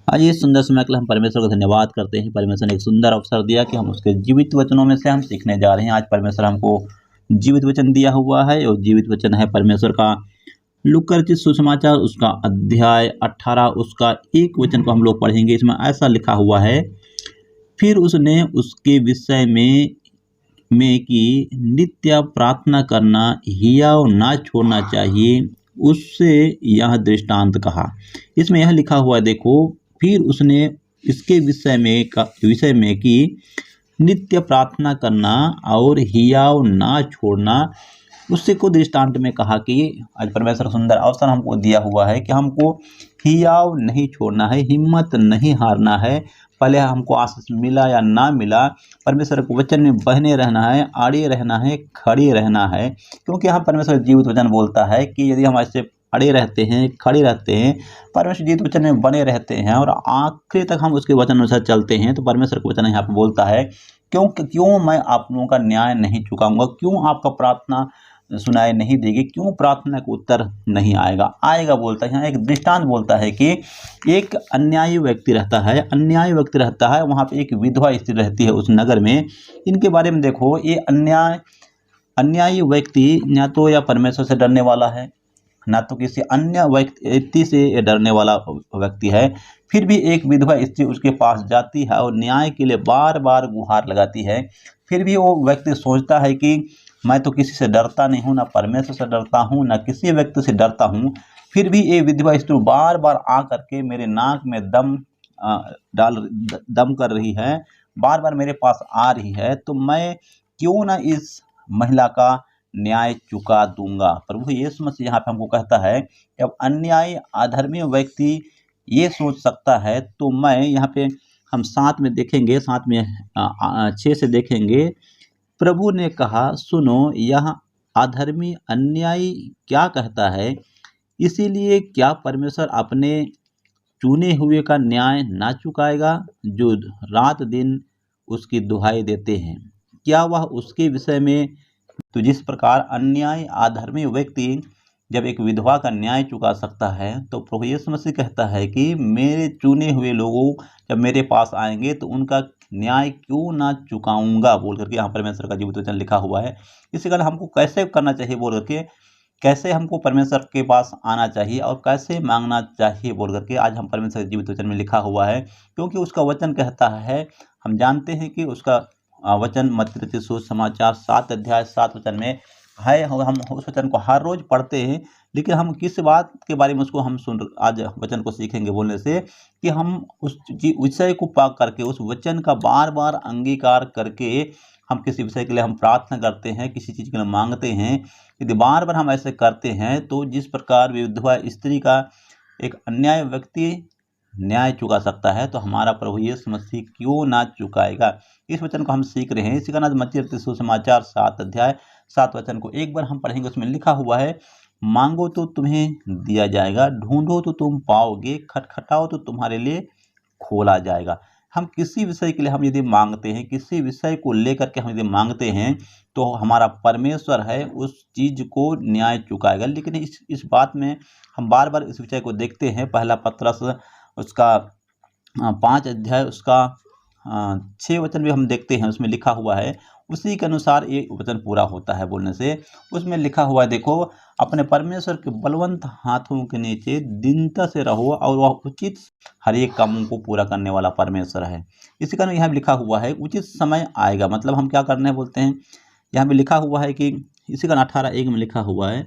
आज इस सुंदर समय के लिए हम परमेश्वर को धन्यवाद करते हैं। परमेश्वर ने एक सुंदर अवसर दिया कि हम उसके जीवित वचनों में से हम सीखने जा रहे हैं। आज परमेश्वर हमको जीवित वचन दिया हुआ है और जीवित वचन है परमेश्वर का लूका रचित सुसमाचार उसका अध्याय 18 उसका 1 वचन को हम लोग पढ़ेंगे। इसमें ऐसा लिखा हुआ है, फिर उसने उसके विषय में कि नित्य प्रार्थना करना हियाव ना छोड़ना चाहिए, उससे यह दृष्टांत कहा। इसमें यह लिखा हुआ है, देखो, फिर उसने इसके विषय में कि नित्य प्रार्थना करना और हियाव ना छोड़ना, उससे को दृष्टांत में कहा कि आज परमेश्वर सुंदर अवसर हमको दिया हुआ है कि हमको हियाव नहीं छोड़ना है, हिम्मत नहीं हारना है। पहले हमको आशीष मिला या ना मिला, परमेश्वर के वचन में बहने रहना है, आड़े रहना है, खड़े रहना है। क्योंकि यहाँ परमेश्वर जीवित वचन बोलता है कि यदि हम ऐसे अड़े रहते हैं, खड़े रहते हैं, परमेश्वर जीवित वचन में बने रहते हैं और आखिर तक हम उसके वचन अनुसार चलते हैं, तो परमेश्वर का वचन यहाँ पर बोलता है, क्यों मैं आप लोगों का न्याय नहीं चुकाऊंगा, क्यों आपका प्रार्थना सुनाई नहीं देगी, क्यों प्रार्थना का उत्तर नहीं आएगा बोलता है। यहाँ एक दृष्टांत बोलता है कि एक अन्यायी व्यक्ति रहता है, वहाँ पे एक विधवा स्त्री रहती है उस नगर में। इनके बारे में देखो, ये अन्यायी व्यक्ति ना तो या परमेश्वर से डरने वाला है, ना तो किसी अन्य व्यक्ति से डरने वाला व्यक्ति है। फिर भी एक विधवा स्त्री उसके पास जाती है और न्याय के लिए बार बार गुहार लगाती है। फिर भी वो व्यक्ति सोचता है कि मैं तो किसी से डरता नहीं हूँ, ना परमेश्वर से डरता हूँ, ना किसी व्यक्ति से डरता हूँ। फिर भी ये विधवा स्त्री बार बार आ करके मेरे नाक में दम कर रही है, बार बार मेरे पास आ रही है, तो मैं क्यों ना इस महिला का न्याय चुका दूंगा। प्रभु यीशु मसीह यहाँ पे हमको कहता है कि अब अन्यायी अधर्मी व्यक्ति ये सोच सकता है, तो मैं यहाँ पे हम साथ में देखेंगे, साथ में 6 से देखेंगे। प्रभु ने कहा, सुनो, यह अधर्मी अन्यायी क्या कहता है, इसीलिए क्या परमेश्वर अपने चुने हुए का न्याय ना चुकाएगा, जो रात दिन उसकी दुहाई देते हैं। क्या वह उसके विषय में, तो जिस प्रकार अन्यायी अधर्मी व्यक्ति जब एक विधवा का न्याय चुका सकता है, तो प्रभु यीशु मसीह कहता है कि मेरे चुने हुए लोगों जब मेरे पास आएंगे तो उनका न्याय क्यों ना चुकाऊंगा, बोल करके यहाँ परमेश्वर का जीवित वचन लिखा हुआ है। इसी कारण हमको कैसे करना चाहिए बोल करके, कैसे हमको परमेश्वर के पास आना चाहिए और कैसे मांगना चाहिए बोल करके आज हम परमेश्वर के जीवित वचन में लिखा हुआ है। क्योंकि उसका वचन कहता है, हम जानते हैं कि उसका वचन मत्ती रचित सुसमाचार 7 अध्याय 7 वचन में है। हम उस वचन को हर रोज पढ़ते हैं, लेकिन हम किस बात के बारे में उसको हम आज वचन को सीखेंगे बोलने से, कि हम उस विषय को पाक करके उस वचन का बार बार अंगीकार करके हम किसी विषय के लिए हम प्रार्थना करते हैं, किसी चीज़ के लिए मांगते हैं। यदि बार बार हम ऐसे करते हैं, तो जिस प्रकार विधवा स्त्री का एक अन्याय व्यक्ति न्याय चुका सकता है, तो हमारा प्रभु यीशु मसीह क्यों ना चुकाएगा। इस वचन को हम सीख रहे हैं। इसी कारण आज मत्ती रचित सुसमाचार 7 अध्याय 7 वचन को एक बार हम पढ़ेंगे। उसमें लिखा हुआ है, मांगो तो तुम्हें दिया जाएगा, ढूंढो तो तुम पाओगे, खटखटाओ तो तुम्हारे लिए खोला जाएगा। हम किसी विषय के लिए हम यदि मांगते हैं, किसी विषय को लेकर के हम यदि मांगते हैं, तो हमारा परमेश्वर है उस चीज को न्याय चुकाएगा। लेकिन इस बात में हम बार बार इस विषय को देखते हैं। पहला पत्रस उसका 5 अध्याय उसका 6 वचन भी हम देखते हैं, उसमें लिखा हुआ है, उसी के अनुसार ये वचन पूरा होता है बोलने से। उसमें लिखा हुआ है, देखो, अपने परमेश्वर के बलवंत हाथों के नीचे दीनता से रहो, और वह उचित हर एक कामों को पूरा करने वाला परमेश्वर है। इसी कारण यहाँ लिखा हुआ है, उचित समय आएगा। मतलब हम क्या करना है बोलते हैं, यहाँ पे लिखा हुआ है कि इसी कारण 18:1 में लिखा हुआ है,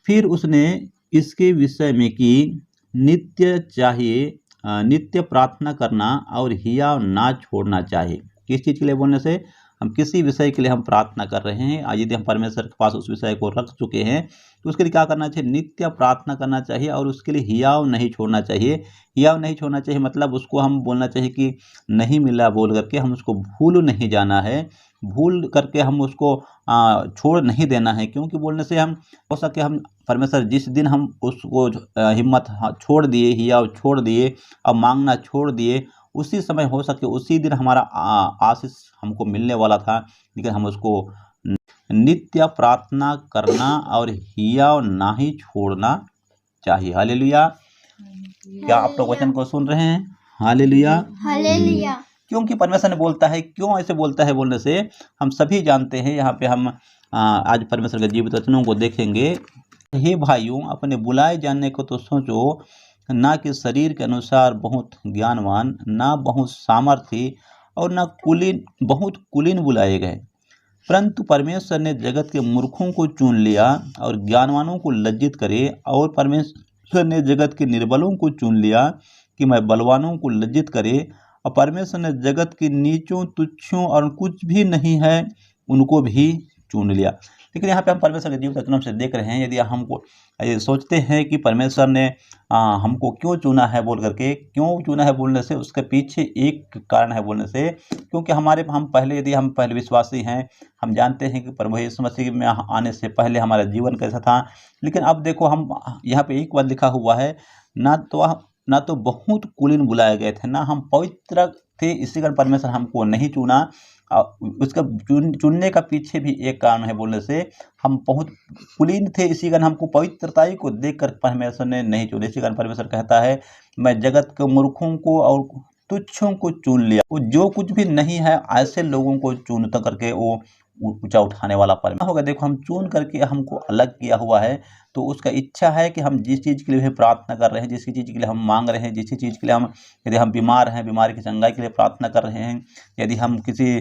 फिर उसने इसके विषय में कि नित्य प्रार्थना करना और हियाव ना छोड़ना चाहिए। किस चीज़ के लिए बोलने से, हम किसी विषय के लिए हम प्रार्थना कर रहे हैं, आज यदि हम परमेश्वर के पास उस विषय को रख चुके हैं, तो उसके लिए क्या करना चाहिए, नित्य प्रार्थना करना चाहिए और उसके लिए हियाव नहीं छोड़ना चाहिए। हियाव नहीं छोड़ना चाहिए मतलब उसको हम बोलना चाहिए कि नहीं मिला बोल करके हम उसको भूल नहीं जाना है, भूल करके हम उसको छोड़ नहीं देना है। क्योंकि बोलने से हम हो सके हम परमेश्वर जिस दिन हम उसको हिम्मत छोड़ दिए, हियाव छोड़ दिए, अब मांगना छोड़ दिए, उसी समय हो सके उसी दिन हमारा आशीष हमको मिलने वाला था। लेकिन हम उसको नित्य प्रार्थना करना और हियाव ना ही छोड़ना चाहिए। हालेलुया। क्या आप लोग वचन को सुन रहे हैं? हालेलुया। हालेलुया। क्योंकि परमेश्वर ने बोलता है, क्यों ऐसे बोलता है बोलने से हम सभी जानते हैं। यहाँ पे हम आज परमेश्वर के जीवित वचनों को देखेंगे। हे भाइयों, अपने बुलाए जाने को तो सोचो, ना कि शरीर के अनुसार बहुत ज्ञानवान, ना बहुत सामर्थी और ना बहुत कुलीन बुलाए गए, परंतु परमेश्वर ने जगत के मूर्खों को चुन लिया और ज्ञानवानों को लज्जित करे, और परमेश्वर ने जगत के निर्बलों को चुन लिया कि मैं बलवानों को लज्जित करे, और परमेश्वर ने जगत के नीचों तुच्छों और कुछ भी नहीं है उनको भी चुन लिया। लेकिन यहाँ पे हम परमेश्वर के जीवित वचनों से देख रहे हैं, यदि हमको ये सोचते हैं कि परमेश्वर ने हमको क्यों चुना है बोल करके, क्यों चुना है बोलने से उसके पीछे एक कारण है बोलने से, क्योंकि हम पहले विश्वासी हैं, हम जानते हैं कि प्रभु यीशु मसीह में आने से पहले हमारा जीवन कैसा था। लेकिन अब देखो, हम यहाँ पे एक बात लिखा हुआ है, ना तो बहुत कुलीन बुलाए गए थे, ना हम पवित्र थे, इसी कारण परमेश्वर हमको नहीं चुना। उसका चुनने का पीछे भी एक कारण है बोलने से, हम बहुत कुलीन थे, इसी कारण हमको पवित्रताई को देखकर परमेश्वर ने नहीं चुना। इसी कारण परमेश्वर कहता है, मैं जगत के मूर्खों को और तुच्छों को चुन लिया। वो जो कुछ भी नहीं है ऐसे लोगों को चुनता करके वो ऊंचा उठाने वाला परमेश्वर होगा। देखो, हम चुन करके हमको अलग किया हुआ है, तो उसका इच्छा है कि हम जिस चीज़ के लिए प्रार्थना कर रहे हैं, जिस चीज़ के लिए हम मांग रहे हैं, जिस चीज़ के लिए यदि हम बीमार हैं, बीमारी की चंगाई के लिए प्रार्थना कर रहे हैं, यदि हम किसी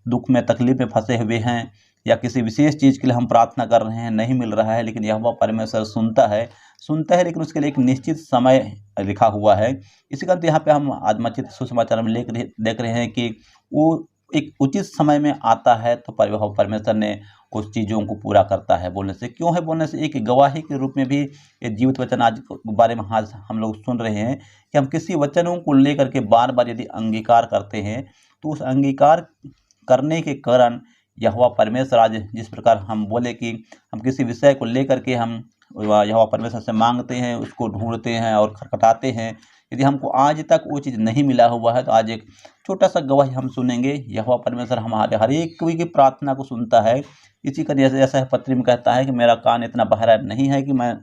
दुख में तकलीफ में फंसे हुए हैं, या किसी विशेष चीज़ के लिए हम प्रार्थना कर रहे हैं, नहीं मिल रहा है, लेकिन यहोवा परमेश्वर सुनता है, लेकिन उसके लिए एक निश्चित समय लिखा हुआ है। इसी कारण यहाँ पे हम आत्मचित सुसमाचार में देख रहे हैं कि वो एक उचित समय में आता है, तो परमेश्वर ने उस चीज़ों को पूरा करता है बोलने से। क्यों है बोलने से, एक गवाही के रूप में भी ये जीवित वचन आज के बारे में आज हम लोग सुन रहे हैं कि हम किसी वचनों को लेकर के बार बार यदि अंगीकार करते हैं, तो उस अंगीकार करने के कारण यहोवा परमेश्वर आज जिस प्रकार हम बोले कि हम किसी विषय को लेकर के हम यहोवा परमेश्वर से मांगते हैं, उसको ढूंढते हैं और खटखटाते हैं, यदि हमको आज तक वो चीज़ नहीं मिला हुआ है, तो आज एक छोटा सा गवाही हम सुनेंगे। यहोवा परमेश्वर हमारे हर एक कोई की प्रार्थना को सुनता है। इसी का जैसा पत्री में कहता है कि मेरा कान इतना बहरा नहीं है कि मैं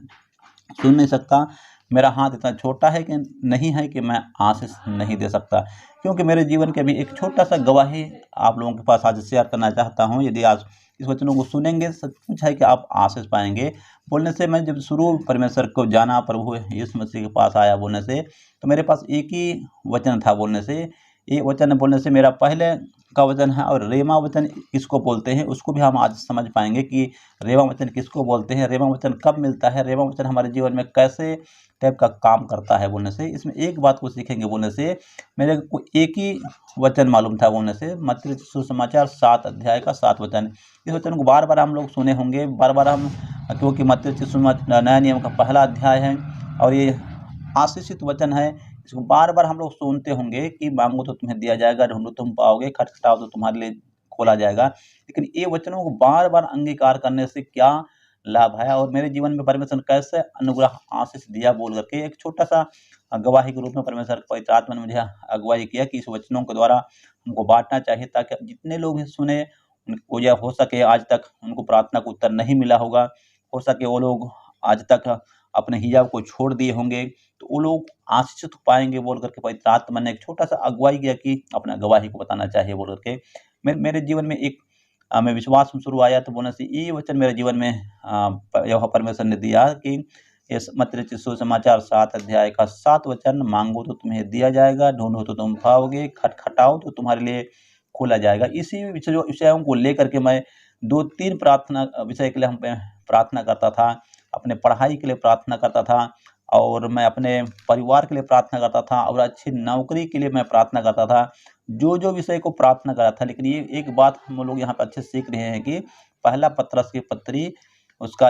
सुन नहीं सकता, मेरा हाथ इतना छोटा है कि नहीं है कि मैं आशीष नहीं दे सकता। क्योंकि मेरे जीवन के भी एक छोटा सा गवाही आप लोगों के पास आज शेयर करना चाहता हूँ। यदि आज इस वचनों को सुनेंगे, सचमुच है कि आप आशीष पाएंगे। बोलने से मैं जब शुरू परमेश्वर को जाना, प्रभु यीशु मसीह के पास आया बोलने से, तो मेरे पास एक ही वचन था बोलने से। ये वचन बोलने से मेरा पहले का वचन है, और रेमा वचन किसको बोलते हैं उसको भी हम आज समझ पाएंगे कि रेमा वचन किसको बोलते हैं, रेमा वचन कब मिलता है, रेमा वचन हमारे जीवन में कैसे टाइप का काम करता है बोलने से। इसमें एक बात को सीखेंगे बोलने से, मेरे को एक ही वचन मालूम था बोलने से, मत्ती सुसमाचार 7 अध्याय का 7 वचन। इस वचन को बार बार हम लोग सुने होंगे, बार बार हम, क्योंकि मत्ती सुसमाचार नया नियम का पहला अध्याय है और ये आशीषित वचन है। इसको बार बार हम लोग सुनते होंगे कि मांगो तो तुम्हें दिया जाएगा, ढूंढो तुम पाओगे, खटखटाओ तो तुम्हारे लिए खोला जाएगा। लेकिन ये वचनों को बार बार अंगीकार करने से क्या लाभ है, और मेरे जीवन में परमेश्वर कैसे अनुग्रह आशीष दिया बोल करके एक छोटा सा गवाही के रूप में परमेश्वर पवित्र आत्मा ने मुझे अगुवाई किया कि इस वचनों के द्वारा हमको बांटना चाहिए, ताकि जितने लोग सुने उनको यह हो सके आज तक उनको प्रार्थना का उत्तर नहीं मिला होगा, हो सके वो लोग आज तक अपने हिजाब को छोड़ दिए होंगे, तो वो लोग आशीषित पाएंगे बोल करके पवित्र आत्मा ने एक छोटा सा अगुवाई किया कि अपना गवाही को बताना चाहिए बोल करके। मेरे जीवन में एक मैं विश्वास में शुरू आया, तो बोलने से ये वचन मेरे जीवन में यहोवा परमेश्वर ने दिया कि इस मत्ती सुसमाचार 7 अध्याय का 7 वचन, मांगो तो तुम्हें दिया जाएगा, ढूंढो तो तुम पाओगे, खटखटाओ तो तुम्हारे लिए खोला जाएगा। इसी विषयों को लेकर के मैं 2-3 प्रार्थना विषय के लिए हम प्रार्थना करता था, अपने पढ़ाई के लिए प्रार्थना करता था, और मैं अपने परिवार के लिए प्रार्थना करता था, और अच्छी नौकरी के लिए मैं प्रार्थना करता था, जो विषय को प्रार्थना करा था। लेकिन ये एक बात हम लोग यहाँ पर अच्छे से सीख रहे हैं कि पहला पत्रस की पत्री उसका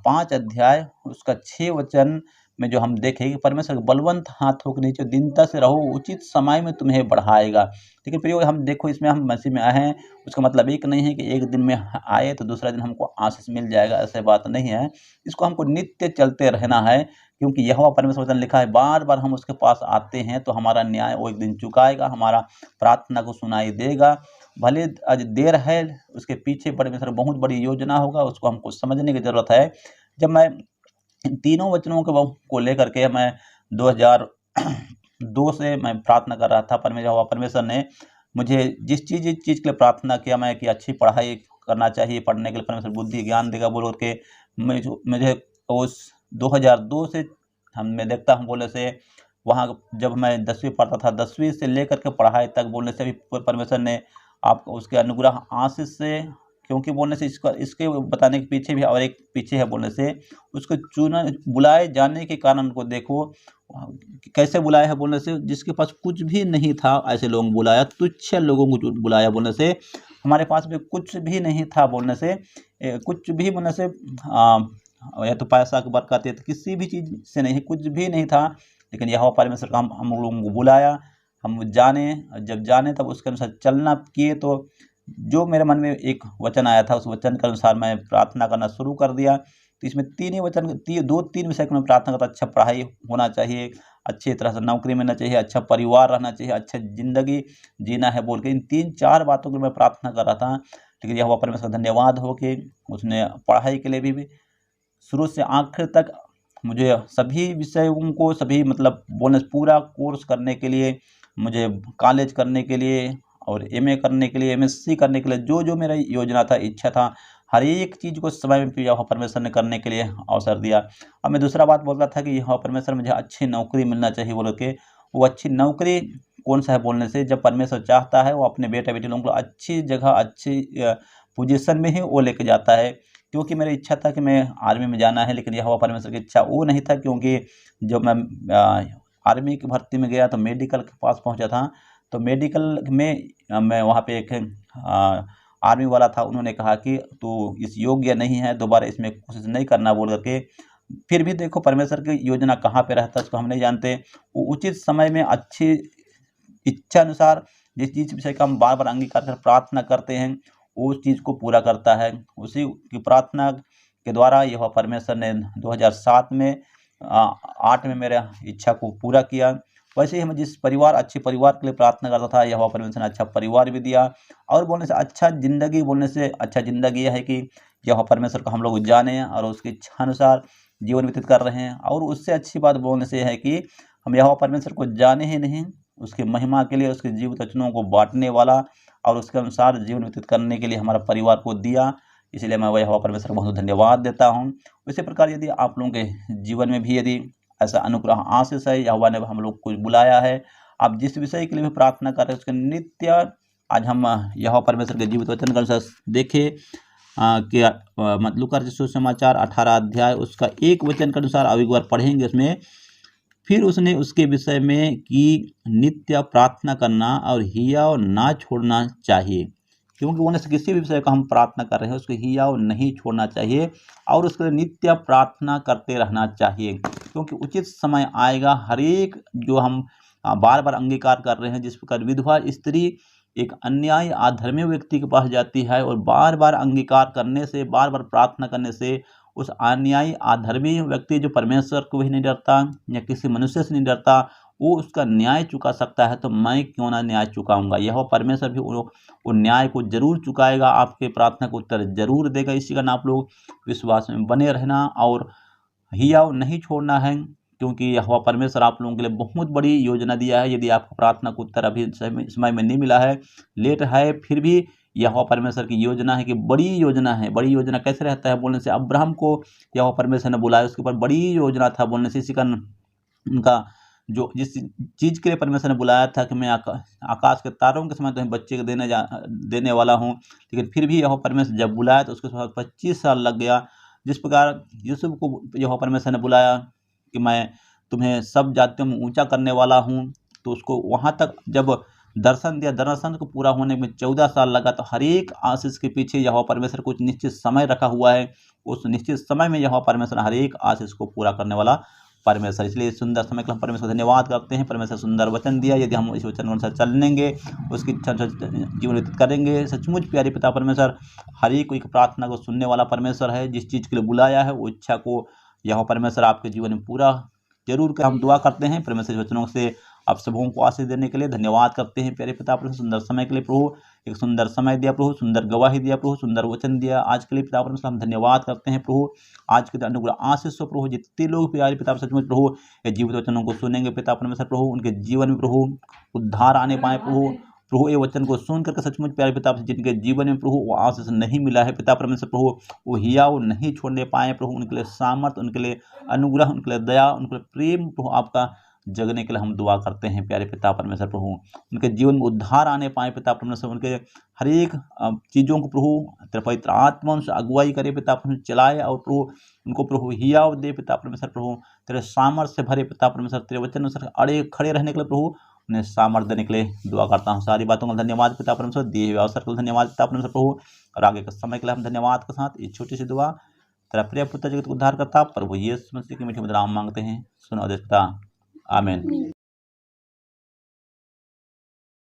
5 अध्याय उसका 6 वचन में जो हम देखें कि परमेश्वर के बलवंत हाथों के नीचे दीनता से रहो, उचित समय में तुम्हें बढ़ाएगा। लेकिन प्रिय हम देखो, इसमें हम मसीह में आए हैं, उसका मतलब एक नहीं है कि एक दिन में आए तो दूसरा दिन हमको आशीष मिल जाएगा, ऐसे बात नहीं है। इसको हमको नित्य चलते रहना है, क्योंकि यहोवा परमेश्वर वचन लिखा है, बार बार हम उसके पास आते हैं तो हमारा न्याय वो एक दिन चुकाएगा, हमारा प्रार्थना को सुनाई देगा। भले आज देर है, उसके पीछे परमेश्वर बहुत बड़ी योजना होगा, उसको हमको समझने की जरूरत है। जब मैं इन तीनों वचनों को लेकर के मैं 2002 से मैं प्रार्थना कर रहा था। परमेश्वर ने मुझे जिस चीज़ के लिए प्रार्थना किया मैं कि अच्छी पढ़ाई करना चाहिए, पढ़ने के लिए परमेश्वर बुद्धि ज्ञान देगा बोल के मुझे उस 2002 से मैं देखता हूँ बोलने से, वहाँ जब मैं 10वीं पढ़ता था, 10वीं से लेकर के पढ़ाई तक बोलने से भी परमेश्वर ने आपको उसके अनुग्रह आशीष से, क्योंकि बोलने से इसके बताने के पीछे भी और एक पीछे है बोलने से, उसको चुना बुलाए जाने के कारण को देखो कैसे बुलाया है बोलने से, जिसके पास कुछ भी नहीं था ऐसे लोगों को बुलाया, तुच्छ लोगों को बुलाया बोलने से। हमारे पास भी कुछ भी नहीं था बोलने से, कुछ भी बोलने से या तो पैसा की बरकत है, तो किसी भी चीज़ से नहीं, कुछ भी नहीं था, लेकिन यहोवा परमेश्वर का हम लोगों को बुलाया, हम जाने, जब जाने तब उसके अनुसार चलना किए। तो जो मेरे मन में एक वचन आया था, उस वचन के अनुसार मैं प्रार्थना करना शुरू कर दिया। तो इसमें तीन ही वचन, 2-3 विषय में प्रार्थना करता, अच्छा पढ़ाई होना चाहिए, अच्छी तरह से नौकरी मिलना चाहिए, अच्छा परिवार रहना चाहिए, अच्छा ज़िंदगी जीना है बोल के इन 3-4 बातों की मैं प्रार्थना कर रहा था। लेकिन यहोवा परमेश्वर का धन्यवाद हो कि उसने पढ़ाई के लिए भी शुरू से आखिर तक मुझे सभी विषयों को, सभी मतलब बोलने पूरा कोर्स करने के लिए, मुझे कॉलेज करने के लिए और एमए करने के लिए, एमएससी करने के लिए, जो जो मेरा योजना था, इच्छा था, हर एक चीज़ को समय में यहोवा परमेश्वर ने करने के लिए अवसर दिया। अब मैं दूसरा बात बोल रहा था कि यहोवा परमेश्वर मुझे अच्छी नौकरी मिलना चाहिए बोल के। वो अच्छी नौकरी कौन सा है बोलने से, जब परमेश्वर चाहता है वो अपने बेटा बेटी लोगों को अच्छी जगह, अच्छी पोजीशन में ही वो लेके जाता है। क्योंकि मेरी इच्छा था कि मैं आर्मी में जाना है, लेकिन यहोवा परमेश्वर की इच्छा वो नहीं था, क्योंकि जब मैं आर्मी की भर्ती में गया तो मेडिकल के पास पहुंचा था, तो मेडिकल में मैं वहाँ पे एक आर्मी वाला था, उन्होंने कहा कि तू इस योग्य नहीं है, दोबारा इसमें कोशिश नहीं करना बोल करके। फिर भी देखो परमेश्वर की योजना कहाँ पे रहता है उसको हम नहीं जानते। वो उचित समय में अच्छी इच्छा अनुसार जिस चीज़ विषय का हम बार बार अंगीकार कर प्रार्थना करते हैं, उस चीज़ को पूरा करता है। उसी की प्रार्थना के द्वारा यहोवा परमेश्वर ने 2007 में 8 में मेरे इच्छा को पूरा किया। वैसे ही मैं जिस परिवार, अच्छे परिवार के लिए प्रार्थना करता था, यहोवा परमेश्वर ने अच्छा परिवार भी दिया। और बोलने से अच्छा ज़िंदगी, बोलने से अच्छा ज़िंदगी यह है कि यहोवा परमेश्वर को हम लोग जाने और उसकी इच्छा अनुसार जीवन व्यतीत कर रहे हैं। और उससे अच्छी बात बोलने से है कि हम यहोवा परमेश्वर को जाने ही नहीं, उसकी महिमा के लिए, उसके जीवित वचनों को बांटने वाला और उसके अनुसार जीवन व्यतीत करने के लिए हमारा परिवार को दिया। इसलिए मैं यहोवा परमेश्वर को बहुत धन्यवाद देता हूँ। इसी प्रकार यदि आप लोगों के जीवन में भी यदि ऐसा अनुग्रह आशीष है, यहोवा ने हम लोग को बुलाया है, आप जिस विषय के लिए भी प्रार्थना कर रहे हैं उसके नित्य आज हम यहोवा परमेश्वर के जीवित वचन के अनुसार देखें कि लूका रचित सुसमाचार 18 अध्याय उसका 1 वचन के अनुसार अब एक बार पढ़ेंगे उसमें। फिर उसने उसके विषय में कि नित्य प्रार्थना करना और हियाव ना छोड़ना चाहिए, क्योंकि बोलने से किसी भी विषय का हम प्रार्थना कर रहे हैं उसको हियाव नहीं छोड़ना चाहिए और उसके लिए नित्य प्रार्थना करते रहना चाहिए, क्योंकि उचित समय आएगा। हर एक जो हम बार बार अंगीकार कर रहे हैं, जिस प्रकार विधवा स्त्री एक अन्याय अधर्मी व्यक्ति के पास जाती है और बार बार अंगीकार करने से, बार बार प्रार्थना करने से उस अन्यायी अधर्मी व्यक्ति जो परमेश्वर को भी नहीं डरता या किसी मनुष्य से नहीं डरता, वो उसका न्याय चुका सकता है, तो मैं क्यों ना न्याय चुकाऊंगा। यह परमेश्वर भी वो न्याय को जरूर चुकाएगा, आपके प्रार्थना को उत्तर जरूर देगा। इसी कारण आप लोग विश्वास में बने रहना और हियाव नहीं छोड़ना है, क्योंकि यहोवा परमेश्वर आप लोगों के लिए बहुत बड़ी योजना दिया है। यदि आपको प्रार्थना को उत्तर अभी समय में नहीं मिला है, लेट है, फिर भी यहोवा परमेश्वर की योजना है कि बड़ी योजना है। बड़ी योजना कैसे रहता है बोलने से, अब्राहम को यहोवा परमेश्वर ने बुलाया, उसके ऊपर बड़ी योजना था बोलने से। इसी कारण उनका जो जिस चीज़ के लिए परमेश्वर ने बुलाया था कि मैं आकाश के तारों के समान तुम्हें बच्चे को देने वाला हूँ, लेकिन फिर भी यहोवा परमेश्वर जब बुलाया तो उसके साथ 25 साल लग गया। जिस प्रकार यूसुफ को यहोवा परमेश्वर ने बुलाया कि मैं तुम्हें सब जातियों में ऊंचा करने वाला हूं, तो उसको वहां तक जब दर्शन दिया, दर्शन को पूरा होने में 14 साल लगा। तो हर एक आशीष के पीछे यहोवा परमेश्वर कुछ निश्चित समय रखा हुआ है, उस निश्चित समय में यहोवा परमेश्वर हर एक आशीष को पूरा करने वाला परमेश्वर। इसलिए सुंदर समय के लिए हम परमेश्वर का धन्यवाद करते हैं। परमेश्वर सुंदर वचन दिया, यदि हम इस वचन के अनुसार चलेंगे, उसकी इच्छा जीवन व्यतीत करेंगे, सचमुच प्यारे पिता परमेश्वर हर एक कोई प्रार्थना को सुनने वाला परमेश्वर है। जिस चीज़ के लिए बुलाया है वो इच्छा को यहोवा परमेश्वर आपके जीवन में पूरा जरूर कर हम दुआ करते हैं। परमेश्वर वचनों से आप सबों को आशीष देने के लिए धन्यवाद करते हैं प्यारे पिता परमेश्वर, सुंदर समय के लिए प्रभु, एक सुंदर समय दिया प्रभु, सुंदर गवाही दिया प्रभु, सुंदर वचन दिया आज के लिए पिता परमेश्वर, हम धन्यवाद करते हैं प्रभु। आज के अनुग्रह आशीष हो प्रभु, जितने लोग प्यारे पिता सचमुच प्रभु ये जीवित वचनों को सुनेंगे पिता परमेश्वर प्रभु, उनके जीवन में प्रभु उद्धार आने पाए प्रभु ये वचन को सुन करके सचमुच प्यारे पिता जिनके जीवन में प्रभु वो आशीष नहीं मिला है पिता परमेश्वर प्रभु, वो हियाव नहीं छोड़ने पाए प्रभु, उनके लिए सामर्थ, उनके लिए अनुग्रह, उनके लिए दया, उनके लिए प्रेम प्रभु आपका जगने के लिए हम दुआ करते हैं प्यारे पिता परमेश्वर प्रभु, उनके जीवन में उद्धार आने पाए पिता परमेश्वर, उनके हर एक चीज़ों को प्रभु तेरे पवित्र आत्मा उनसे अगुवाई करे पिता परमेश्वर, चलाए और प्रभु उनको प्रभु हियाव दे पिता परमेश्वर प्रभु, तेरे सामर्थ से भरे पिता परमेश्वर, तेरे वचन अनुसार अड़े खड़े रहने के लिए प्रभु उन्हें सामर्थ देने के लिए दुआ करता हूँ। सारी बातों का धन्यवाद पिता परमेश्वर, दिए हुए अवसर के लिए धन्यवाद पिता परमेश्वर प्रभु, और आगे के समय के लिए हम धन्यवाद के साथ ये छोटी सी दुआ तेरा प्रिय पुत्र जगत को उद्धार करता प्रभु यीशु मसीह के मीठे मधुर नाम मांगते हैं, सुनो देश पिता, आमीन।